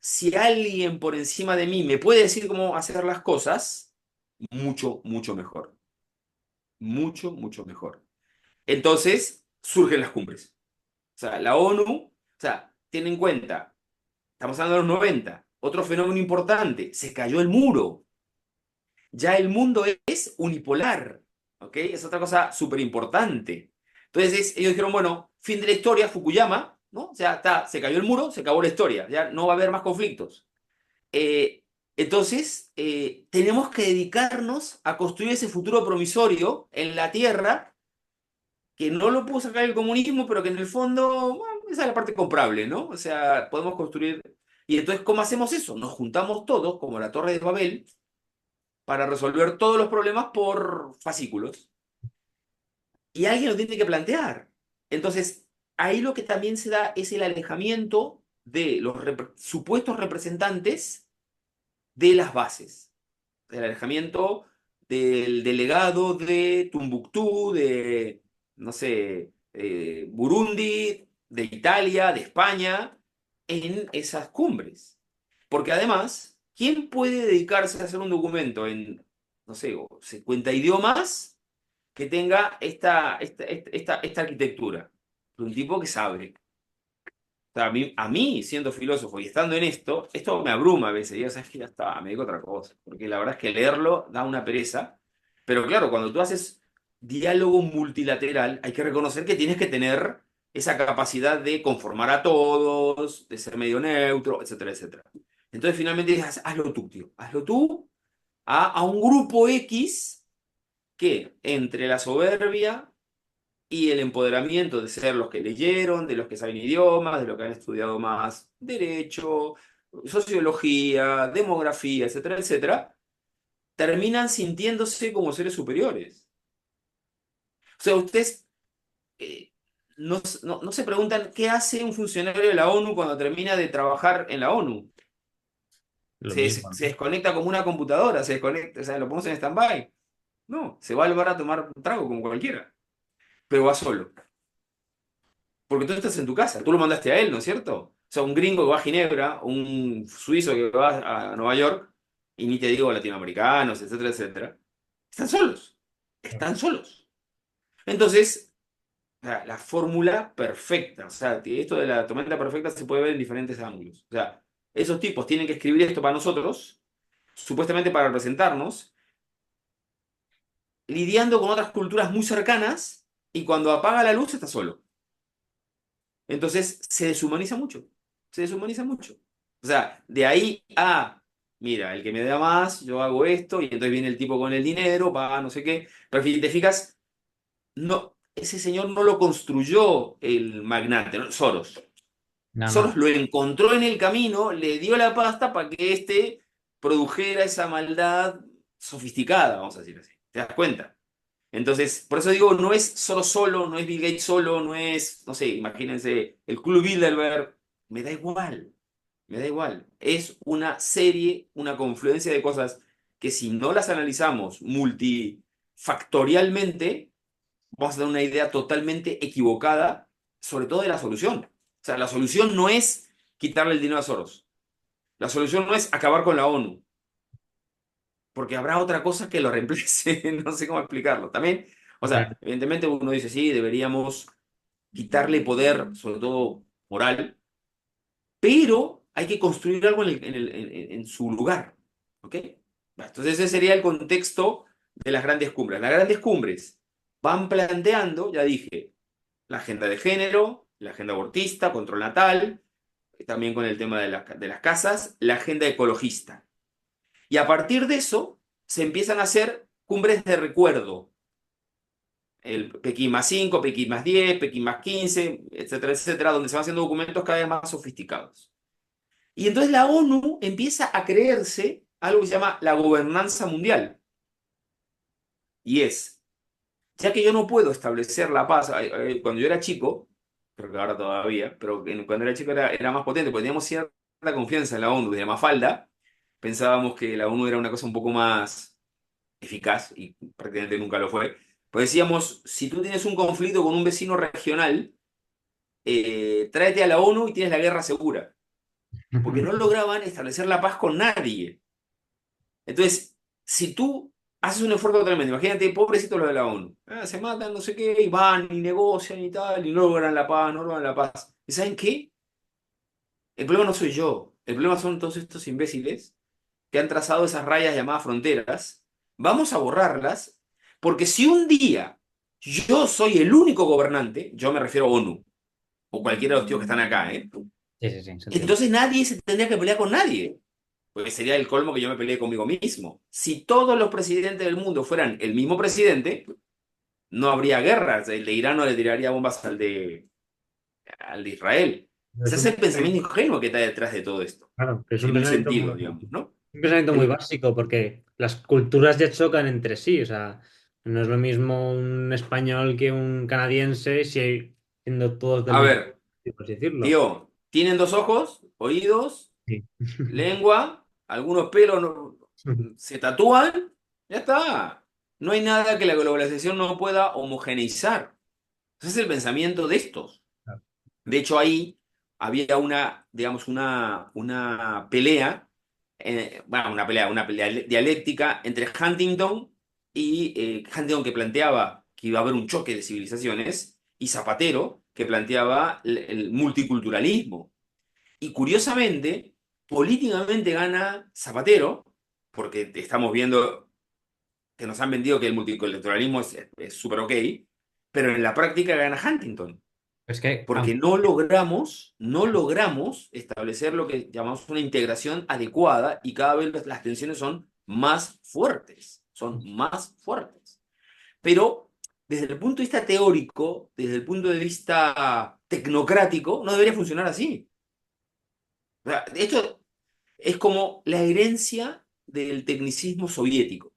si alguien por encima de mí me puede decir cómo hacer las cosas, mucho, mucho mejor. Mucho, mucho mejor. Entonces, surgen las cumbres. O sea, la ONU, o sea, ten en cuenta, estamos hablando de los 90. Otro fenómeno importante, se cayó el muro. Ya el mundo es unipolar, ¿ok? Es otra cosa súper importante. Entonces ellos dijeron, bueno, fin de la historia, Fukuyama, ¿no? O sea, está, se cayó el muro, se acabó la historia, ya no va a haber más conflictos. Eh, entonces, tenemos que dedicarnos a construir ese futuro promisorio en la Tierra, que no lo pudo sacar el comunismo, pero que en el fondo, bueno, esa es la parte comprable, ¿no? O sea, podemos construir... Y entonces, ¿cómo hacemos eso? Nos juntamos todos, como la Torre de Babel, para resolver todos los problemas por fascículos. Y alguien lo tiene que plantear. Entonces, ahí lo que también se da es el alejamiento de los supuestos representantes de las bases. El alejamiento del delegado de Tumbuctú, de, no sé, Burundi, de Italia, de España, en esas cumbres. Porque además, ¿quién puede dedicarse a hacer un documento en, no sé, 50 idiomas que tenga esta arquitectura? Un tipo que sabe. O sea, a mí, siendo filósofo y estando en esto me abruma a veces. Y yo, sabes que ya está, me dedico a otra cosa. Porque la verdad es que leerlo da una pereza. Pero claro, cuando tú haces diálogo multilateral, hay que reconocer que tienes que tener esa capacidad de conformar a todos, de ser medio neutro, etcétera, etcétera. Entonces finalmente dices, hazlo tú, tío. Hazlo tú a un grupo X que entre la soberbia y el empoderamiento de ser los que leyeron, de los que saben idiomas, de los que han estudiado más derecho, sociología, demografía, etcétera, etcétera, terminan sintiéndose como seres superiores. O sea, ustedes eh, no se preguntan qué hace un funcionario de la ONU cuando termina de trabajar en la ONU. Lo Se, mismo, se ¿no? desconecta como una computadora, se desconecta, o sea, lo ponemos en stand-by. No, se va al bar a tomar un trago como cualquiera, pero va solo. Porque tú estás en tu casa, tú lo mandaste a él, ¿no es cierto? O sea, un gringo que va a Ginebra, un suizo que va a Nueva York, y ni te digo latinoamericanos, etcétera, etcétera, están solos, están solos. Entonces, la fórmula perfecta, o sea, que esto de la tormenta perfecta se puede ver en diferentes ángulos. O sea, esos tipos tienen que escribir esto para nosotros, supuestamente para representarnos, lidiando con otras culturas muy cercanas, y cuando apaga la luz está solo. Entonces se deshumaniza mucho, se deshumaniza mucho. O sea, de ahí a, mira, el que me da más, yo hago esto, y entonces viene el tipo con el dinero, va, no sé qué. Pero si te fijas, no, ese señor no lo construyó el magnate, ¿no? Soros. No, no. Soros lo encontró en el camino, le dio la pasta para que éste produjera esa maldad sofisticada, vamos a decir así. ¿Te das cuenta? Entonces, por eso digo, no es solo, no es Bill Gates solo, no es, no sé, imagínense, el Club Bilderberg, me da igual, me da igual. Es una serie, una confluencia de cosas que si no las analizamos multifactorialmente, vamos a tener una idea totalmente equivocada, sobre todo de la solución. O sea, la solución no es quitarle el dinero a Soros. La solución no es acabar con la ONU, porque habrá otra cosa que lo reemplace, no sé cómo explicarlo. También, o Claro. sea, evidentemente uno dice, sí, deberíamos quitarle poder, sobre todo moral, pero hay que construir algo en su lugar, ¿ok? Entonces ese sería el contexto de las grandes cumbres. Las grandes cumbres van planteando, ya dije, la agenda de género, la agenda abortista, control natal, también con el tema de las casas, la agenda ecologista. Y a partir de eso se empiezan a hacer cumbres de recuerdo. El Pekín más 5, Pekín más 10, Pekín más 15, etcétera, etcétera, donde se van haciendo documentos cada vez más sofisticados. Y entonces la ONU empieza a creerse algo que se llama la gobernanza mundial. Y es, ya que yo no puedo establecer la paz, cuando yo era chico, creo que ahora todavía, pero cuando era chico era más potente, porque teníamos cierta confianza en la ONU. Desde Mafalda pensábamos que la ONU era una cosa un poco más eficaz, y prácticamente nunca lo fue. Pues decíamos, si tú tienes un conflicto con un vecino regional, tráete a la ONU y tienes la guerra segura. porque no lograban establecer la paz con nadie. Entonces, si tú haces un esfuerzo tremendo, imagínate, pobrecito los de la ONU, se matan, no sé qué, y van y negocian y tal, y no logran la paz, no logran la paz. ¿Y saben qué? El problema no soy yo, el problema son todos estos imbéciles que han trazado esas rayas llamadas fronteras. Vamos a borrarlas, porque si un día yo soy el único gobernante, yo me refiero a ONU, o cualquiera de los tíos que están acá, ¿eh? Sí, sí, sí, se entiende. Entonces nadie se tendría que pelear con nadie. Porque sería el colmo que yo me peleé conmigo mismo. Si todos los presidentes del mundo fueran el mismo presidente, no habría guerras. El de Irán no le tiraría bombas al de Israel. Es Ese es un el pensamiento pensamiento, ingenuo que está detrás de todo esto. claro, es un En un pensamiento muy, sentido, digamos, ¿no? un pensamiento muy El- básico porque las culturas ya chocan entre sí. O sea, no es lo mismo un español que un canadiense si siendo todos del a mismo, ver, por así decirlo. tío, tienen dos ojos, oídos, Sí. lengua, algunos pelos se tatúan, ya está. No hay nada que la globalización no pueda homogeneizar. Ese es el pensamiento de estos. De hecho, ahí había una, digamos, una pelea, bueno, una pelea dialéctica entre Huntington y Huntington que planteaba que iba a haber un choque de civilizaciones y Zapatero que planteaba el multiculturalismo. Y curiosamente, políticamente gana Zapatero, porque estamos viendo que nos han vendido que el multiculturalismo es súper ok, pero en la práctica gana Huntington Es que, porque no logramos establecer lo que llamamos una integración adecuada y cada vez las tensiones son más fuertes, son más fuertes. Pero desde el punto de vista teórico, desde el punto de vista tecnocrático, no debería funcionar así. O sea, de hecho, es como la herencia del tecnicismo soviético.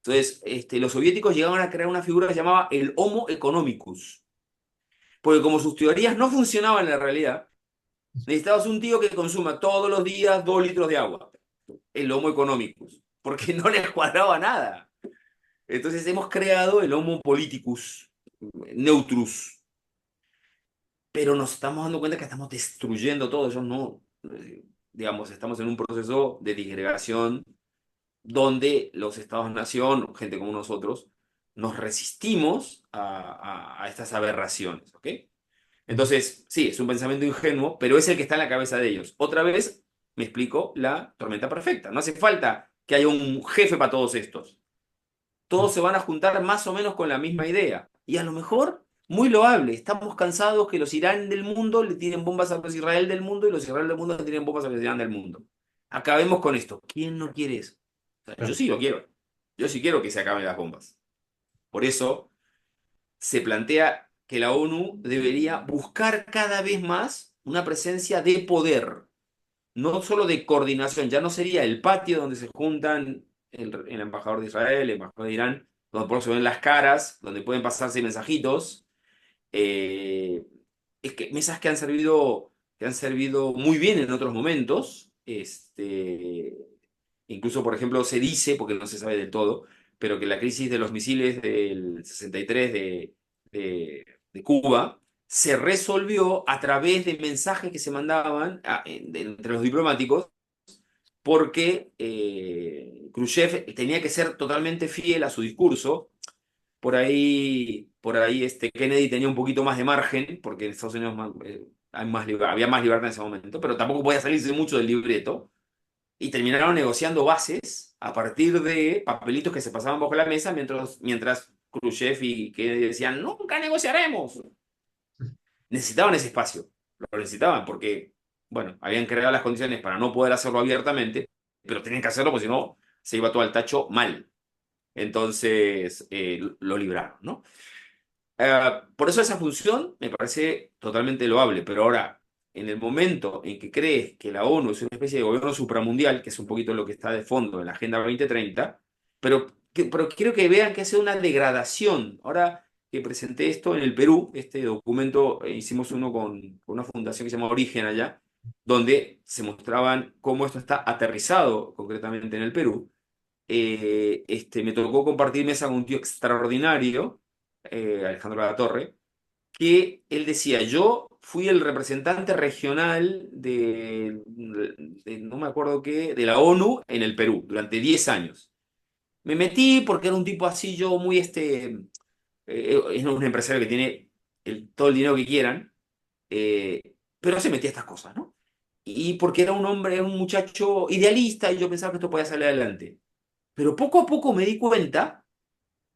Entonces, los soviéticos llegaron a crear una figura que se llamaba el Homo economicus, porque como sus teorías no funcionaban en la realidad, necesitabas un tío que consuma todos los días 2 litros de agua, el Homo economicus, porque no les cuadraba nada. Entonces hemos creado el Homo politicus, neutrus, pero nos estamos dando cuenta que estamos destruyendo todo eso, no, digamos, estamos en un proceso de disgregación donde los estados-nación, gente como nosotros, nos resistimos a estas aberraciones, ¿ok? Entonces, sí, es un pensamiento ingenuo, pero es el que está en la cabeza de ellos. Otra vez, me explico la tormenta perfecta. No hace falta que haya un jefe para todos estos. Todos se van a juntar más o menos con la misma idea. Y a lo mejor, muy loable, estamos cansados que los Irán del mundo le tiren bombas a los Israel del mundo y los Israel del mundo le tiren bombas a los Irán del mundo. Acabemos con esto. ¿Quién no quiere eso? O sea, yo sí lo quiero. Yo sí quiero que se acaben las bombas. Por eso se plantea que la ONU debería buscar cada vez más una presencia de poder, no solo de coordinación, ya no sería el patio donde se juntan el embajador de Israel, el embajador de Irán, donde por eso se ven las caras, donde pueden pasarse mensajitos, eh, es que mesas que han servido muy bien en otros momentos, incluso por ejemplo se dice, porque no se sabe del todo, pero que la crisis de los misiles del 63 de Cuba se resolvió a través de mensajes que se mandaban entre los diplomáticos, porque Khrushchev tenía que ser totalmente fiel a su discurso. Por ahí Kennedy tenía un poquito más de margen, porque en Estados Unidos había más libertad en ese momento, pero tampoco podía salirse mucho del libreto. Y terminaron negociando bases a partir de papelitos que se pasaban bajo la mesa, mientras Khrushchev y Kennedy decían, nunca negociaremos. Necesitaban ese espacio, lo necesitaban porque, bueno, habían creado las condiciones para no poder hacerlo abiertamente, pero tenían que hacerlo porque si no se iba todo al tacho mal. Entonces lo libraron, ¿no? Por eso esa función me parece totalmente loable, pero ahora, en el momento en que crees que la ONU es una especie de gobierno supramundial, que es un poquito lo que está de fondo en la Agenda 2030, pero quiero que vean que hace una degradación. Ahora que presenté esto en el Perú, este documento, hicimos uno con una fundación que se llama Origen allá, donde se mostraban cómo esto está aterrizado concretamente en el Perú. Me tocó compartir mesa con un tío extraordinario, Alejandro Torre, que él decía, yo fui el representante regional no me acuerdo qué, de la ONU en el Perú durante 10 años. Me metí porque era un tipo así yo muy es un empresario que tiene todo el dinero que quieran, pero se metía a estas cosas, ¿no? Y porque era un hombre, un muchacho idealista y yo pensaba que esto podía salir adelante. Pero poco a poco me di cuenta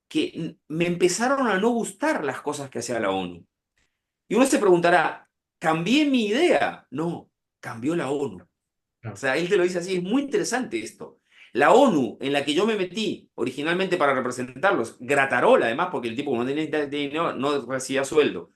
que me empezaron a no gustar las cosas que hacía la ONU. Y uno se preguntará, ¿cambié mi idea? No, cambió la ONU. O Claro. sea, él te lo dice así, es muy interesante esto. La ONU en la que yo me metí originalmente para representarlos, Gratarola además, porque el tipo no tenía dinero, no recibía sueldo,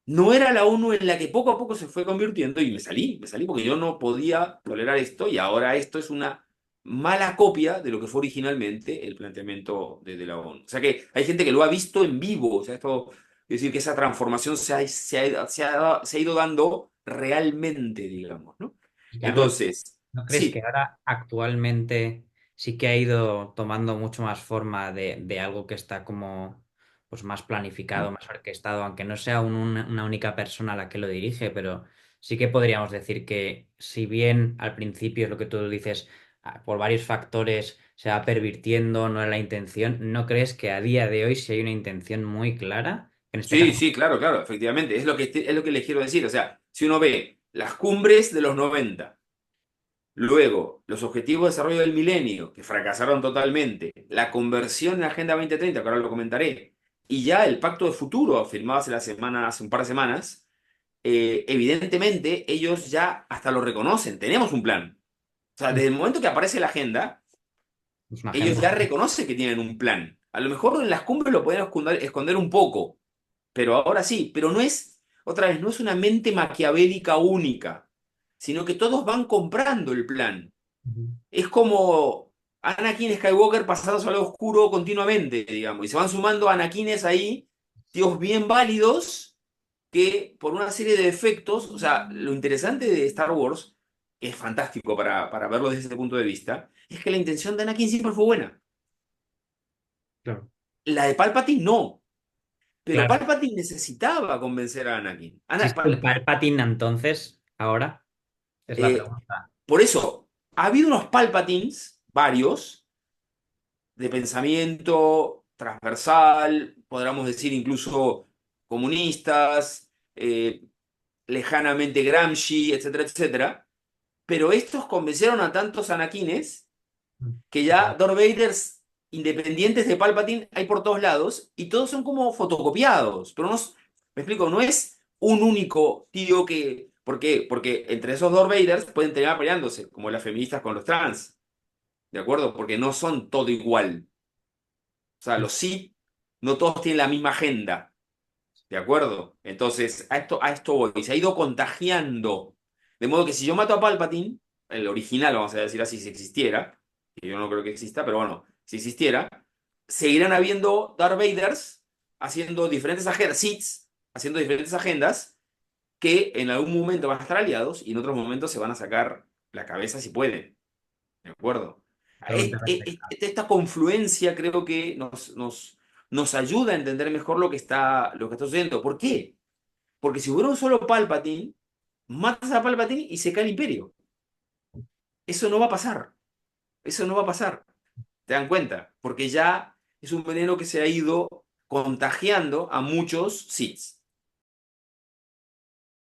no era la ONU en la que poco a poco se fue convirtiendo y me salí porque yo no podía tolerar esto y ahora esto es una mala copia de lo que fue originalmente el planteamiento de la ONU. O sea que hay gente que lo ha visto en vivo, o sea, esto, es decir, que esa transformación se ha ido dando realmente, digamos, ¿no? Y Carlos, Entonces, ¿no crees que sí, ahora actualmente sí que ha ido tomando mucho más forma de algo que está como pues más planificado, más orquestado, aunque no sea una única persona la que lo dirige, pero sí que podríamos decir que si bien al principio es lo que tú dices, por varios factores se va pervirtiendo, no es la intención, ¿no crees que a día de hoy sí hay una intención muy clara? En este sí, caso, sí, claro, claro, efectivamente, es lo que les quiero decir. O sea, si uno ve las cumbres de los 90. Luego, los objetivos de desarrollo del milenio, que fracasaron totalmente, la conversión en la Agenda 2030, que ahora lo comentaré, y ya el pacto de futuro firmado hace un par de semanas, evidentemente ellos ya hasta lo reconocen, tenemos un plan. O sea, desde el momento que aparece la agenda, es una ellos agenda. ya reconocen que tienen un plan. A lo mejor en las cumbres lo pueden esconder un poco, pero ahora sí, pero no es, otra vez, no es una mente maquiavélica única, sino que todos van comprando el plan. Ujú. Es como Anakin Skywalker pasándose al lado oscuro continuamente, digamos, y se van sumando Anakines ahí, tíos bien válidos, que por una serie de efectos, o sea, lo interesante de Star Wars, que es fantástico para verlo desde ese punto de vista, es que la intención de Anakin siempre fue buena. Claro. La de Palpatine no, pero Claro. Palpatine necesitaba convencer a Anakin. ¿Existe el Palpatine entonces ahora? Es la Eh, pregunta. por eso, ha habido unos Palpatines, varios, de pensamiento transversal, podríamos decir incluso comunistas, lejanamente Gramsci, etcétera, etcétera. Pero estos convencieron a tantos anaquines que ya Darth Vaders independientes de Palpatine hay por todos lados y todos son como fotocopiados. Pero no, me explico, no es un único tío que. ¿Por qué? Porque entre esos Darth Vaders pueden terminar peleándose, como las feministas con los trans. ¿De acuerdo? Porque no son todo igual. O sea, los Sith no todos tienen la misma agenda, ¿de acuerdo? Entonces, a esto voy. Se ha ido contagiando. De modo que si yo mato a Palpatine, el original, vamos a decir así, si existiera, que yo no creo que exista, pero bueno, si existiera, seguirán habiendo Darth Vaders haciendo diferentes agendas, Siths haciendo diferentes agendas, que en algún momento van a estar aliados y en otros momentos se van a sacar la cabeza si pueden. ¿De acuerdo? Pregunta perfecta. Esta confluencia creo que nos ayuda a entender mejor lo que está sucediendo. ¿Por qué? Porque si hubiera un solo Palpatine, matas a Palpatine y se cae el imperio. Eso no va a pasar. Eso no va a pasar. ¿Te dan cuenta? Porque ya es un veneno que se ha ido contagiando a muchos Sith.